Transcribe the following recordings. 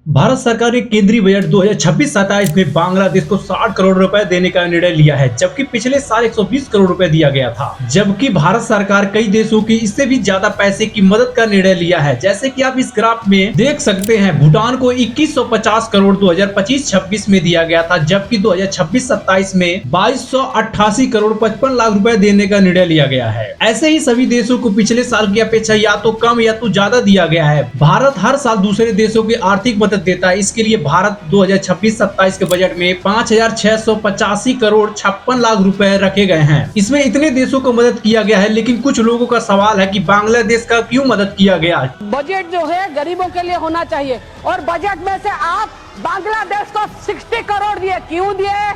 भारत सरकार ने केंद्रीय बजट 2026-27 में बांग्लादेश को 60 करोड़ रुपए देने का निर्णय लिया है, जबकि पिछले साल 120 करोड़ रुपए दिया गया था। जबकि भारत सरकार कई देशों की इससे भी ज्यादा पैसे की मदद का निर्णय लिया है। जैसे कि आप इस ग्राफ में देख सकते हैं, भूटान को 2150 करोड़ 2025-26 में दिया गया था, जबकि 2026-27 में 2288 करोड़ 55 लाख रुपए देने का निर्णय लिया गया है। ऐसे ही सभी देशों को पिछले साल की अपेक्षा या तो कम या तो ज्यादा दिया गया है। भारत हर साल दूसरे देशों की आर्थिक मदद देता है। इसके लिए भारत 2026-27 के बजट में 5685 करोड़ 56 लाख रुपए रखे गए हैं। इसमें इतने देशों को मदद किया गया है, लेकिन कुछ लोगों का सवाल है कि बांग्लादेश का क्यों मदद किया गया। बजट जो है गरीबों के लिए होना चाहिए और बजट में से आप बांग्लादेश को 60 करोड़ दिए। क्यों दिए?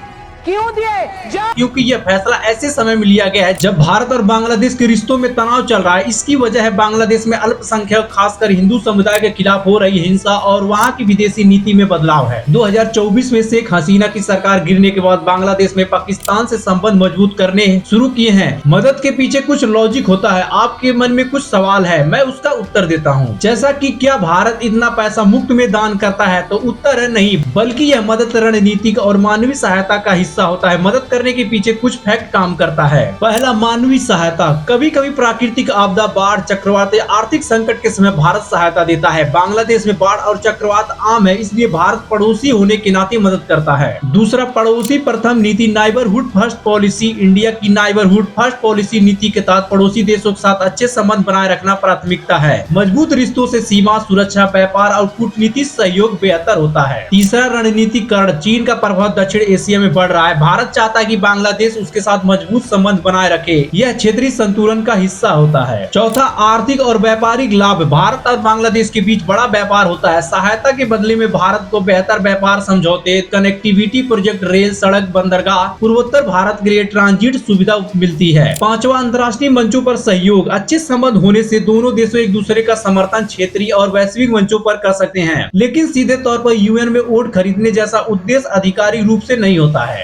क्योंकि यह फैसला ऐसे समय में लिया गया है जब भारत और बांग्लादेश के रिश्तों में तनाव चल रहा है। इसकी वजह है बांग्लादेश में अल्पसंख्यक खासकर हिंदू समुदाय के खिलाफ हो रही हिंसा और वहां की विदेशी नीति में बदलाव है। 2024 में शेख हसीना की सरकार गिरने के बाद बांग्लादेश में पाकिस्तान से संबंध मजबूत करने शुरू किए हैं। मदद के पीछे कुछ लॉजिक होता है। आपके मन में कुछ सवाल है, मैं उसका उत्तर देता हूँ। जैसा कि क्या भारत इतना पैसा मुफ्त में दान करता है? तो उत्तर है नहीं, बल्कि यह मदद रणनीतिक और मानवीय सहायता का हिस्सा होता है। मदद करने के पीछे कुछ फैक्ट काम करता है। पहला, मानवीय सहायता। कभी कभी प्राकृतिक आपदा, बाढ़, चक्रवात या आर्थिक संकट के समय भारत सहायता देता है। बांग्लादेश में बाढ़ और चक्रवात आम है, इसलिए भारत पड़ोसी होने के नाते मदद करता है। दूसरा, पड़ोसी प्रथम नीति, नाइबरहुड फर्स्ट पॉलिसी। इंडिया की नाइबरहुड फर्स्ट पॉलिसी नीति के तहत पड़ोसी देशों के साथ अच्छे संबंध बनाए रखना प्राथमिकता है। मजबूत रिश्तों से सीमा सुरक्षा, व्यापार और कूटनीतिक सहयोग बेहतर होता है। तीसरा, रणनीतिकरण। चीन का प्रभाव दक्षिण एशिया में बढ़ रहा है। भारत चाहता है कि बांग्लादेश उसके साथ मजबूत संबंध बनाए रखे। यह क्षेत्रीय संतुलन का हिस्सा होता है। चौथा, आर्थिक और व्यापारिक लाभ। भारत और बांग्लादेश के बीच बड़ा व्यापार होता है। सहायता के बदले में भारत को बेहतर व्यापार समझौते, कनेक्टिविटी प्रोजेक्ट, रेल, सड़क, बंदरगाह, पूर्वोत्तर भारत के लिए ट्रांजिट सुविधा मिलती है। पांचवा, अंतर्राष्ट्रीय मंचों पर सहयोग। अच्छे संबंध होने से दोनों देशों एक दूसरे का समर्थन क्षेत्रीय और वैश्विक मंचों पर कर सकते हैं, लेकिन सीधे तौर पर यूएन में वोट खरीदने जैसा उद्देश्य आधिकारिक रूप से नहीं होता है।